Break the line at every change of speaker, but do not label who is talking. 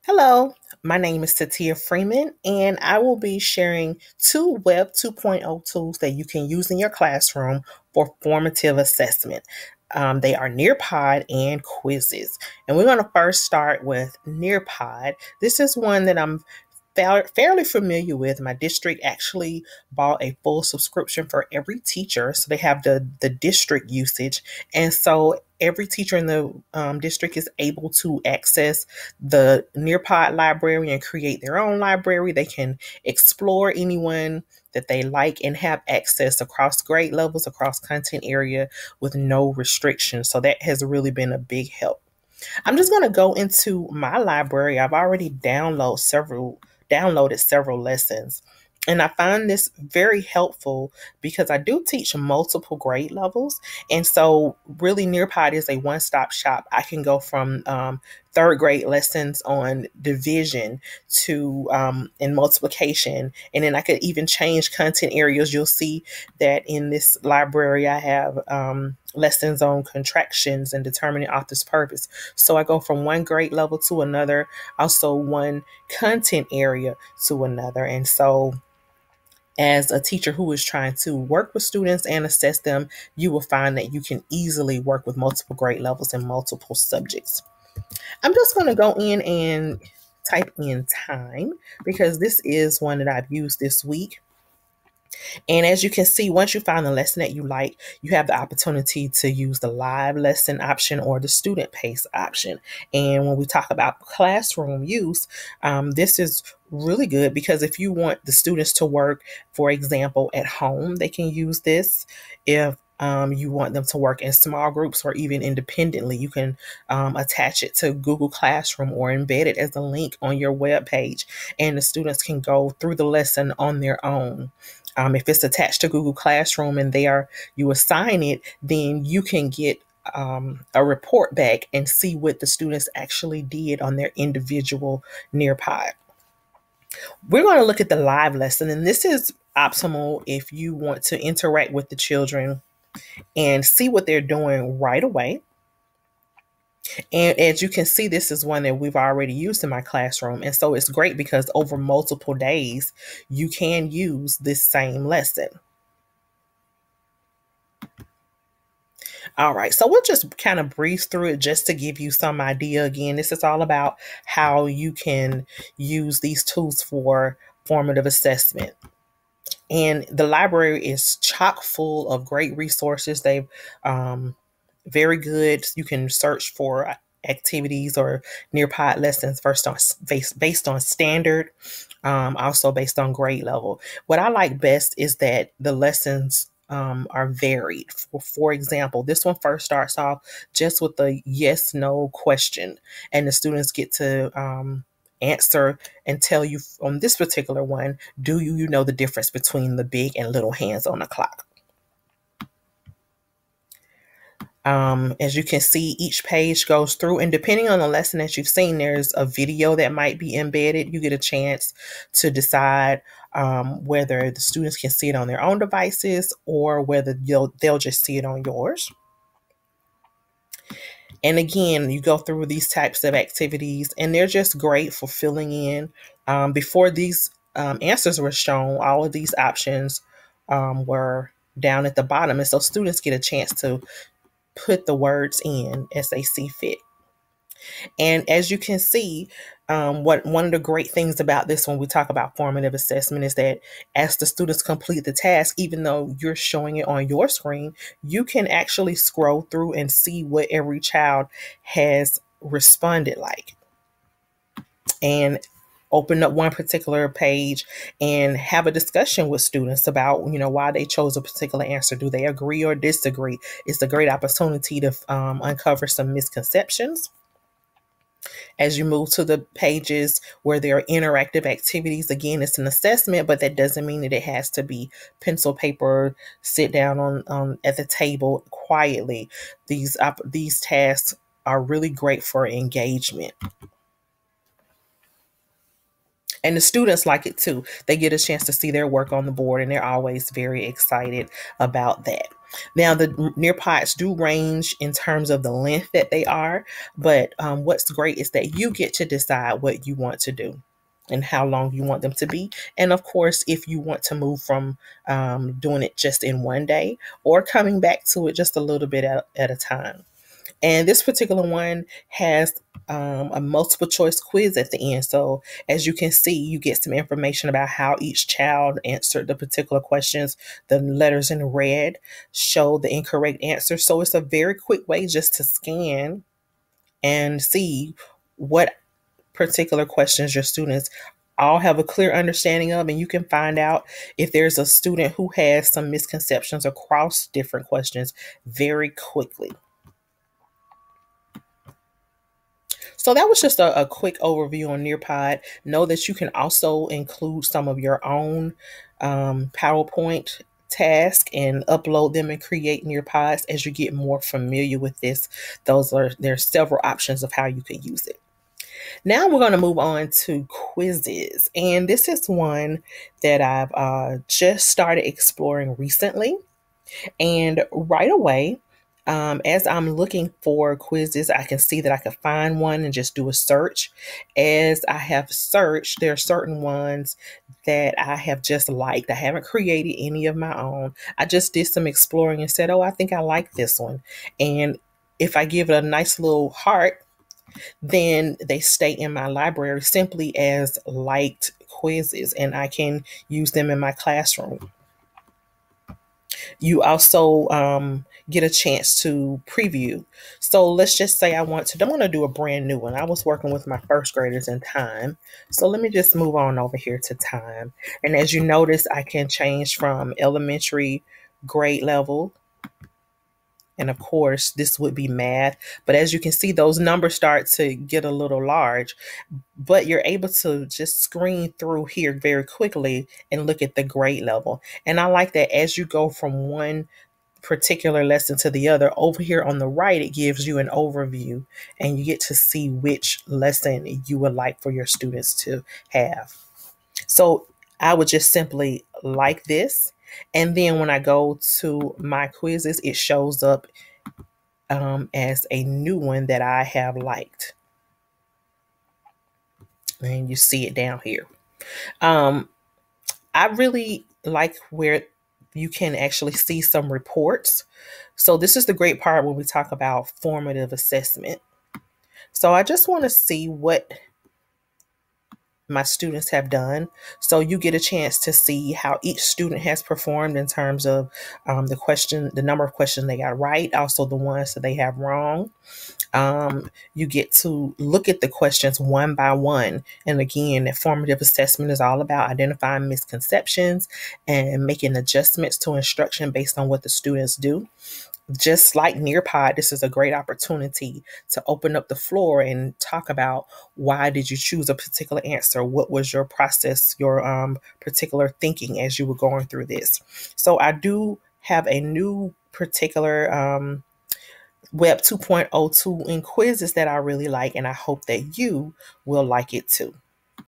Hello, my name is Tatia Freeman, and I will be sharing two Web 2.0 tools that you can use in your classroom for formative assessment. They are Nearpod and quizzes. And we're going to first start with Nearpod. This is one that I'm fairly familiar with. My district actually bought a full subscription for every teacher. So they have the district usage. And so every teacher in the district is able to access the Nearpod library and create their own library. They can explore anyone that they like and have access across grade levels, across content area with no restrictions. So that has really been a big help. I'm just going to go into my library. I've already downloaded several lessons. And I find this very helpful because I do teach multiple grade levels. And so, really, Nearpod is a one stop shop. I can go from third grade lessons on division to in multiplication. And then I could even change content areas. You'll see that in this library, I have lessons on contractions and determining author's purpose. So I go from one grade level to another, also one content area to another. And so as a teacher who is trying to work with students and assess them, you will find that you can easily work with multiple grade levels and multiple subjects. I'm just going to go in and type in time because this is one that I've used this week. And as you can see, once you find the lesson that you like, you have the opportunity to use the live lesson option or the student pace option. And when we talk about classroom use, this is really good because if you want the students to work, for example, at home, they can use this. If you want them to work in small groups or even independently, you can attach it to Google Classroom or embed it as a link on your web page, and the students can go through the lesson on their own. If it's attached to Google Classroom and you assign it, then you can get a report back and see what the students actually did on their individual Nearpod. We're going to look at the live lesson, and this is optimal if you want to interact with the children and see what they're doing right away. And as you can see, this is one that we've already used in my classroom. And so it's great because over multiple days, you can use this same lesson. All right, so we'll just kind of breeze through it just to give you some idea. Again, this is all about how you can use these tools for formative assessment. And the library is chock full of great resources. They've very good. You can search for activities or Nearpod lessons first on based on standard, also based on grade level. What I like best is that the lessons are varied. For example, this one first starts off just with a yes no question, and the students get to answer and tell you on this particular one, do you know the difference between the big and little hands on the clock? As you can see, each page goes through, and depending on the lesson that you've seen, there's a video that might be embedded. You get a chance to decide whether the students can see it on their own devices or whether they'll just see it on yours. And again, you go through these types of activities, and they're just great for filling in. Before these answers were shown, all of these options were down at the bottom. And so students get a chance to put the words in as they see fit. And as you can see, one of the great things about this when we talk about formative assessment is that as the students complete the task, even though you're showing it on your screen, you can actually scroll through and see what every child has responded like. And open up one particular page and have a discussion with students about, why they chose a particular answer. Do they agree or disagree? It's a great opportunity to uncover some misconceptions. As you move to the pages where there are interactive activities, again, it's an assessment, but that doesn't mean that it has to be pencil, paper, sit down on at the table quietly. These tasks are really great for engagement. And the students like it too. They get a chance to see their work on the board, and they're always very excited about that. Now, the Nearpods do range in terms of the length that they are, but what's great is that you get to decide what you want to do and how long you want them to be. And of course, if you want to move from doing it just in one day or coming back to it just a little bit at a time. And this particular one has a multiple choice quiz at the end. So as you can see, you get some information about how each child answered the particular questions. The letters in red show the incorrect answer. So it's a very quick way just to scan and see what particular questions your students all have a clear understanding of, and you can find out if there's a student who has some misconceptions across different questions very quickly. So that was just a quick overview on Nearpod. Know that you can also include some of your own PowerPoint task and upload them and create Nearpods as you get more familiar with this. There's several options of how you can use it. Now we're going to move on to quizzes, and this is one that I've just started exploring recently. And right away, as I'm looking for quizzes, I can see that I can find one and just do a search. As I have searched, there are certain ones that I have just liked. I haven't created any of my own. I just did some exploring and said, oh, I think I like this one. And if I give it a nice little heart, then they stay in my library simply as liked quizzes, and I can use them in my classroom. You also get a chance to preview. So let's just say I'm going to do a brand new one. I was working with my first graders in time. So let me just move on over here to time. And as you notice, I can change from elementary grade level. And of course, this would be math. But as you can see, those numbers start to get a little large. But you're able to just screen through here very quickly and look at the grade level. And I like that as you go from one particular lesson to the other, over here on the right, it gives you an overview and you get to see which lesson you would like for your students to have. So I would just simply like this. And then when I go to my quizzes, it shows up as a new one that I have liked. And you see it down here. I really like where you can actually see some reports. So this is the great part when we talk about formative assessment. So I just want to see what my students have done. So you get a chance to see how each student has performed in terms of the number of questions they got right, also the ones that they have wrong. You get to look at the questions one by one. And again, that formative assessment is all about identifying misconceptions and making adjustments to instruction based on what the students do. Just like Nearpod, this is a great opportunity to open up the floor and talk about why did you choose a particular answer? What was your process, your particular thinking as you were going through this? So I do have a new particular Web 2.02 in quizzes that I really like, and I hope that you will like it too.